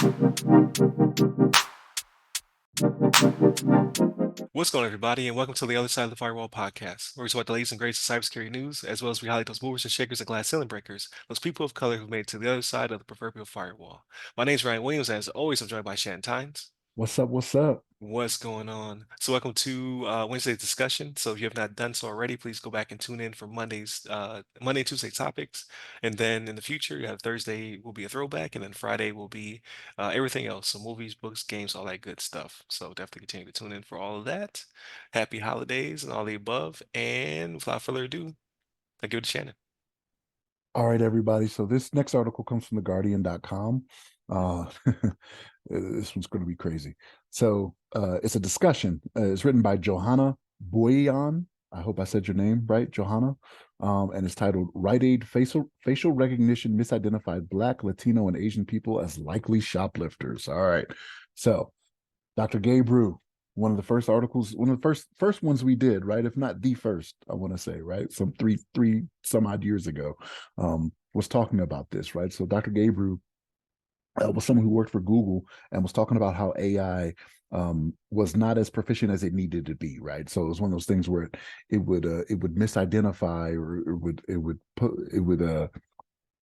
What's going on, everybody, and welcome to the other side of the Firewall podcast, where we talk about the latest and greatest of cybersecurity news, as well as we highlight those movers and shakers and glass ceiling breakers, those people of color who made it to the other side of the proverbial firewall. My name is Ryan Williams, and as always, I'm joined by Shannon. What's up? What's up? What's going on? So, welcome to Wednesday's discussion. So, if you have not done so already, please go back and tune in for Monday and Tuesday topics, and then in the future, you have Thursday will be a throwback, and then Friday will be everything else. So, movies, books, games, all that good stuff. So, definitely continue to tune in for all of that. Happy holidays and all the above. And without further ado, I give it to Shannon. All right, everybody. So this next article comes from theguardian.com. This one's going to be crazy. So it's a discussion. It's written by Johanna Boyan. I hope I said your name right, Johanna. And it's titled Rite Aid Facial Recognition Misidentified Black, Latino, and Asian People as Likely Shoplifters. All right. So Dr. Gabriel, one of the first articles, one of the first ones we did, right? If not the first, I want to say, right? Some three some odd years ago, was talking about this, right? So Dr. Gabriel was someone who worked for Google and was talking about how AI was not as proficient as it needed to be, right? So it was one of those things where it would misidentify, or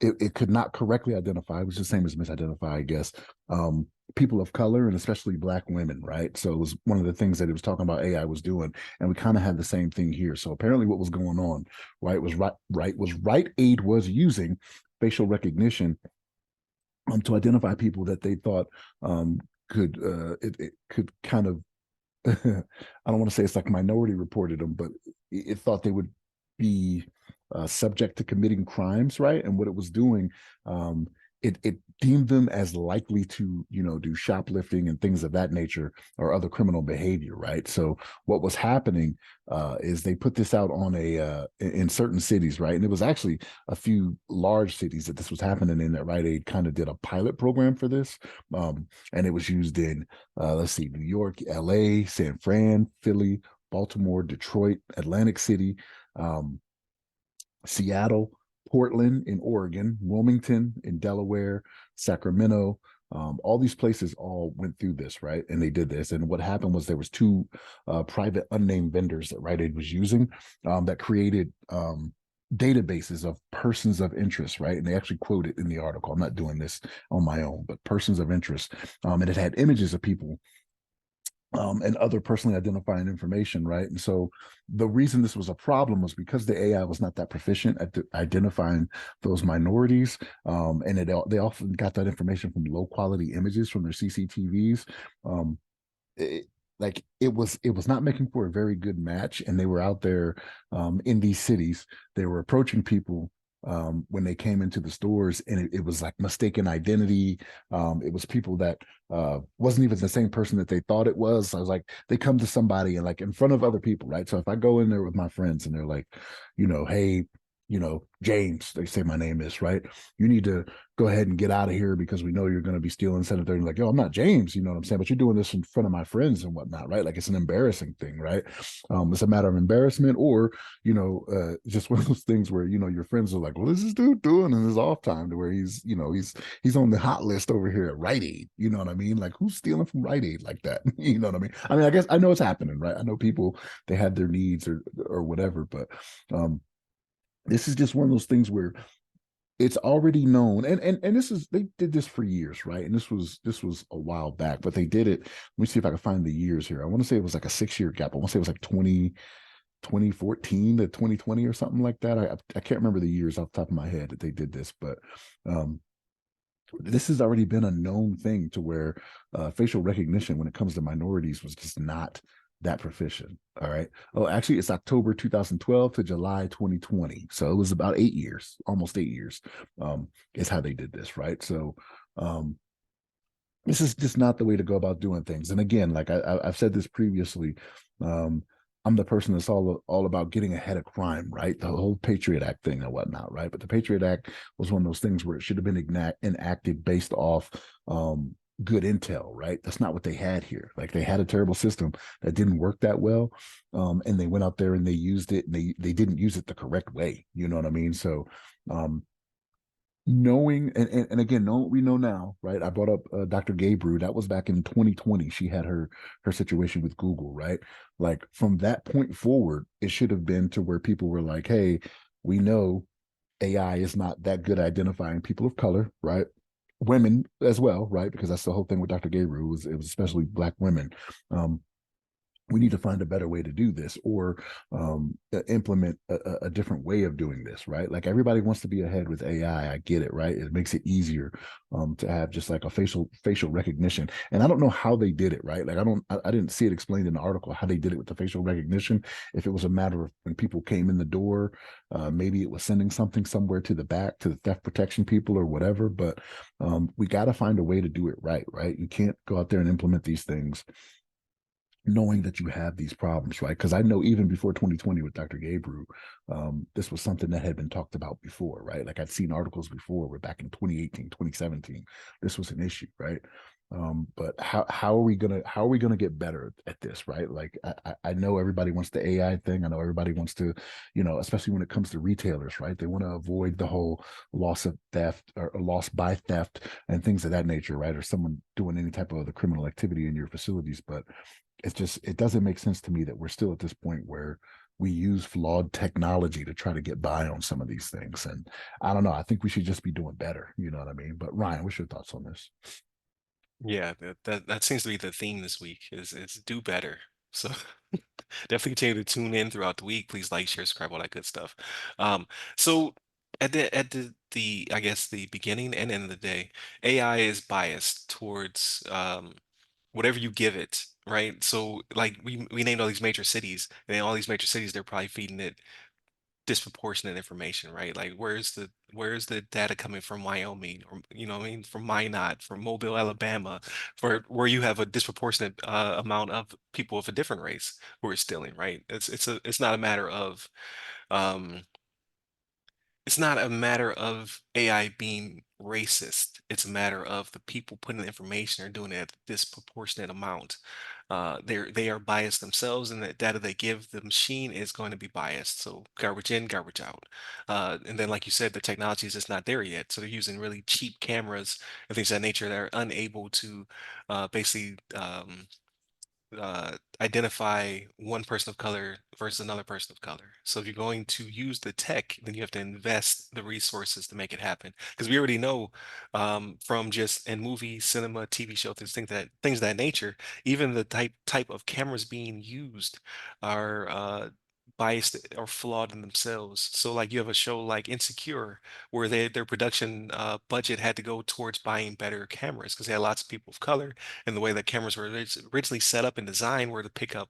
it could not correctly identify, which is the same as misidentify, I guess, people of color and especially Black women, right? So it was one of the things that it was talking about AI was doing, and we kind of had the same thing here. So apparently, what was going on, right, was Rite Aid was using facial recognition to identify people that they thought it could kind of I don't want to say it's like Minority reported them, but it thought they would be subject to committing crimes, right? And what it was doing, it deemed them as likely to, do shoplifting and things of that nature or other criminal behavior, right? So what was happening is they put this out on in certain cities, right? And it was actually a few large cities that this was happening in, that Rite Aid kind of did a pilot program for this, and it was used in let's see, New York, L.A., San Fran, Philly, Baltimore, Detroit, Atlantic City, Seattle, Portland in Oregon, Wilmington in Delaware, Sacramento. All these places all went through this, right? And they did this. And what happened was there was two private unnamed vendors that Rite Aid was using that created databases of persons of interest, right? And they actually quote it in the article. I'm not doing this on my own, but persons of interest. And it had images of people and other personally identifying information, right? And so the reason this was a problem was because the AI was not that proficient at identifying those minorities, and they often got that information from low quality images from their CCTVs. It was not making for a very good match, and they were out there in these cities. They were approaching people when they came into the stores, and it was like mistaken identity. It was people that wasn't even the same person that they thought it was. I was like, they come to somebody and like in front of other people, right? So if I go in there with my friends and they're like, hey, James, they say my name is, right? You need to go ahead and get out of here because we know you're going to be stealing. Instead of they're like, yo, I'm not James, you know what I'm saying? But you're doing this in front of my friends and whatnot, right? Like it's an embarrassing thing, right? It's a matter of embarrassment, or, just one of those things where, your friends are like, what is this dude doing in his off time, to where he's on the hot list over here at Rite Aid. You know what I mean? Like who's stealing from Rite Aid like that? You know what I mean? I mean, I guess I know it's happening, right? I know people, they had their needs or whatever, but, this is just one of those things where it's already known, and this is, they did this for years, right? And this was a while back, but they did it. Let me see if I can find the years here. I want to say it was like a 6-year gap. I want to say it was like 2014 to 2020 or something like that. I can't remember the years off the top of my head that they did this, but this has already been a known thing, to where facial recognition when it comes to minorities was just not that proficient. All right. Oh, actually, it's October 2012 to July 2020. So it was about 8 years, almost 8 years, is how they did this. Right. So this is just not the way to go about doing things. And again, like I've said this previously, I'm the person that's all about getting ahead of crime, right? The whole Patriot Act thing and whatnot, right? But the Patriot Act was one of those things where it should have been enacted based off good intel, right? That's not what they had here. Like they had a terrible system that didn't work that well, and they went out there and they used it, and they didn't use it the correct way. You know what I mean? So knowing and again, know what we know now, right? I brought up Dr. Gabriel. That was back in 2020. She had her situation with Google, right? Like from that point forward, it should have been to where people were like, "Hey, we know AI is not that good at identifying people of color, right? Women as well, right? Because that's the whole thing with Dr. Gabriel was it was especially Black women. Um, we need to find a better way to do this or implement a different way of doing this, right? Like everybody wants to be ahead with AI. I get it, right? It makes it easier to have just like a facial recognition. And I don't know how they did it, right? Like I didn't see it explained in the article how they did it with the facial recognition. If it was a matter of when people came in the door, maybe it was sending something somewhere to the back to the theft protection people or whatever. But we got to find a way to do it right, right? You can't go out there and implement these things knowing that you have these problems, right? Because I know even before 2020 with Dr. Gabriel, this was something that had been talked about before, right? Like I'd seen articles before where back in 2018, 2017, this was an issue, right? But how are we gonna get better at this, right? Like I know everybody wants the AI thing. I know everybody wants to, especially when it comes to retailers, right? They want to avoid the whole loss of theft or loss by theft and things of that nature, right? Or someone doing any type of other criminal activity in your facilities, but it doesn't make sense to me that we're still at this point where we use flawed technology to try to get by on some of these things. And I don't know. I think we should just be doing better. You know what I mean? But Ryan, what's your thoughts on this? Yeah, that seems to be the theme this week is do better. So definitely continue to tune in throughout the week. Please like, share, subscribe, all that good stuff. Um, so at the I guess the beginning and end of the day, AI is biased towards whatever you give it, right? So like we named all these major cities, and in all these major cities, they're probably feeding it disproportionate information, right? Like where's the data coming from Wyoming or what I mean, from Minot, from Mobile, Alabama, for where you have a disproportionate amount of people of a different race who are stealing, right? It's not a matter of um it's not a matter of AI being racist. It's a matter of the people putting the information are doing it at a disproportionate amount. They are biased themselves, and the data they give the machine is going to be biased. So garbage in, garbage out. And then, like you said, the technology is just not there yet. So they're using really cheap cameras and things of that nature that are unable to basically identify one person of color versus another person of color. So if you're going to use the tech, then you have to invest the resources to make it happen. Because we already know from just in movie, cinema, TV show, things of that nature, even the type of cameras being used are biased or flawed in themselves. So like you have a show like Insecure, where their production budget had to go towards buying better cameras because they had lots of people of color, and the way that cameras were originally set up and designed were to pick up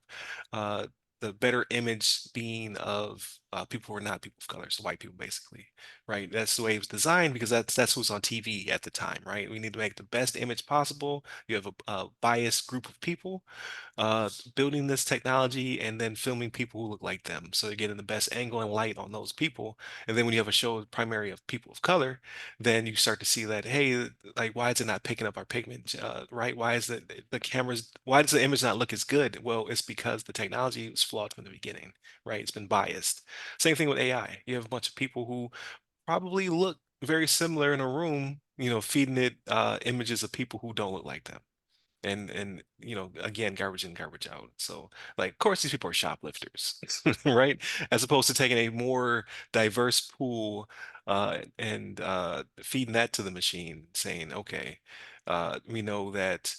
uh, the better image being of people who are not people of color, so white people basically, right? That's the way it was designed because that's who's on TV at the time, right? We need to make the best image possible. You have a biased group of people building this technology and then filming people who look like them. So you're getting the best angle and light on those people. And then when you have a show primary of people of color, then you start to see that, hey, like, why is it not picking up our pigment, right? Why is why does the image not look as good? Well, it's because the technology was flawed from the beginning, right? It's been biased. Same thing with AI. You have a bunch of people who probably look very similar in a room, feeding it images of people who don't look like them, and again, garbage in, garbage out. So like, of course these people are shoplifters, right? As opposed to taking a more diverse pool and feeding that to the machine, saying, okay, we know that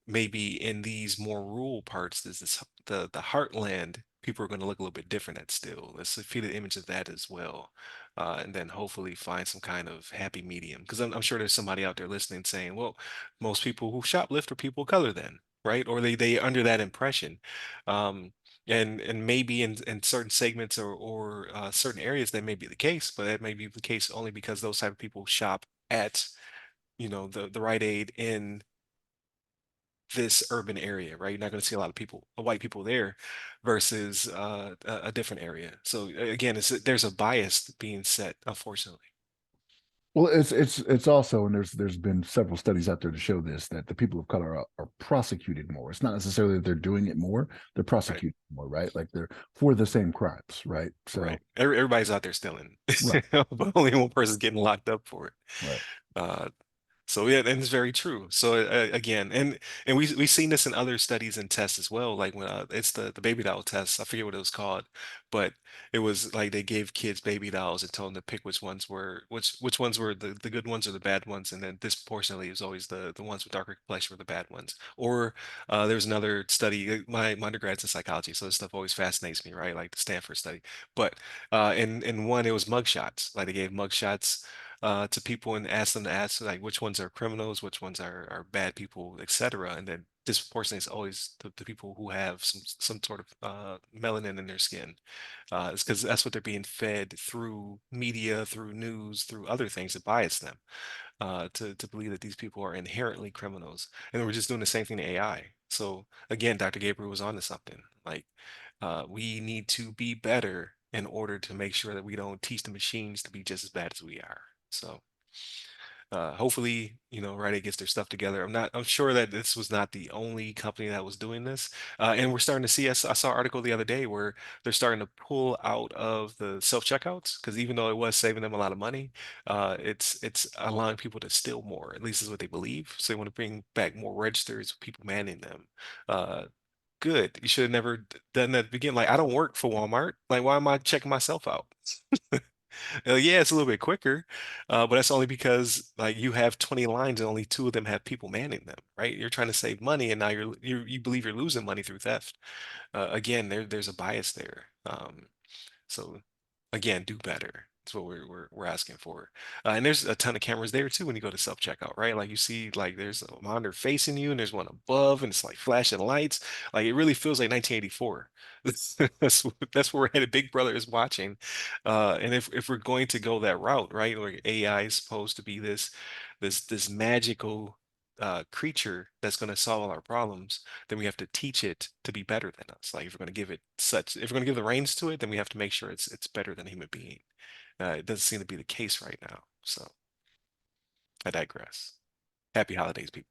maybe in these more rural parts, the heartland, people are going to look a little bit different at still. Let's feed an image of that as well. And then hopefully find some kind of happy medium. Because I'm sure there's somebody out there listening saying, well, most people who shoplift are people of color then, right? Or they under that impression. Um, and maybe in certain segments or certain areas that may be the case, but that may be the case only because those type of people shop at, the Rite Aid in this urban area, right? You're not going to see a lot of white people there versus a different area. So again, there's a bias being set, unfortunately. Well, it's also, and there's been several studies out there to show this, that the people of color are prosecuted more. It's not necessarily that they're doing it more; they're Right. prosecuted more, right? Like they're for the same crimes, right? So, Right. Everybody's out there stealing, right, but only one person's getting locked up for it. right. Uh, So yeah, and it's very true. So again, and we seen this in other studies and tests as well. Like when it's the baby doll test. I forget what it was called, but it was like they gave kids baby dolls and told them to pick which ones were the good ones or the bad ones, and then disproportionately it was always the ones with darker complexion were the bad ones. Or there was another study. My undergrad's in psychology, so this stuff always fascinates me, right? Like the Stanford study. But in one it was mugshots. Like they gave mugshots to people and ask them to ask like which ones are criminals, which ones are bad people, etc. And then disproportionately is always the people who have some sort of melanin in their skin. It's because that's what they're being fed through media, through news, through other things that bias them to believe that these people are inherently criminals. And we're just doing the same thing to AI. So again, Dr. Gabriel was onto something. Like we need to be better in order to make sure that we don't teach the machines to be just as bad as we are. So hopefully, Rite Aid gets their stuff together. I'm sure that this was not the only company that was doing this. And we're starting to see, I saw an article the other day where they're starting to pull out of the self-checkouts because even though it was saving them a lot of money, it's allowing people to steal more, at least is what they believe. So they want to bring back more registers, with people manning them. Uh, Good. You should have never done that at the beginning. Like, I don't work for Walmart. Like, why am I checking myself out? Yeah, it's a little bit quicker, but that's only because like you have 20 lines and only two of them have people manning them, right? You're trying to save money, and now you believe you're losing money through theft. Again, there's a bias there. So again, do better. That's what we're asking for. And there's a ton of cameras there too when you go to self-checkout, right? Like you see, like there's a monitor facing you, and there's one above, and it's like flashing lights. Like it really feels like 1984. That's where we're headed. Big Brother is watching. And if we're going to go that route, right, where AI is supposed to be this magical creature that's going to solve all our problems, then we have to teach it to be better than us. Like if we're going to give it if we're going to give the reins to it, then we have to make sure it's better than a human being. It doesn't seem to be the case right now. So I digress. Happy holidays, people.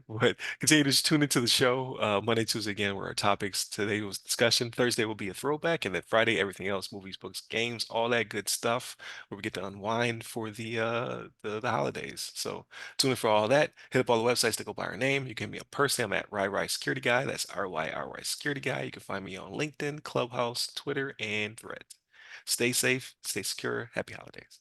But continue to just tune into the show. Monday, Tuesday again, where our topics today was discussion. Thursday will be a throwback, and then Friday, everything else, movies, books, games, all that good stuff, where we get to unwind for the holidays. So tune in for all that. Hit up all the websites that go by our name. You can hit me up personally. I'm at RyRy Security Guy. That's RYRY Security Guy. You can find me on LinkedIn, Clubhouse, Twitter, and Threads. Stay safe, stay secure. Happy holidays.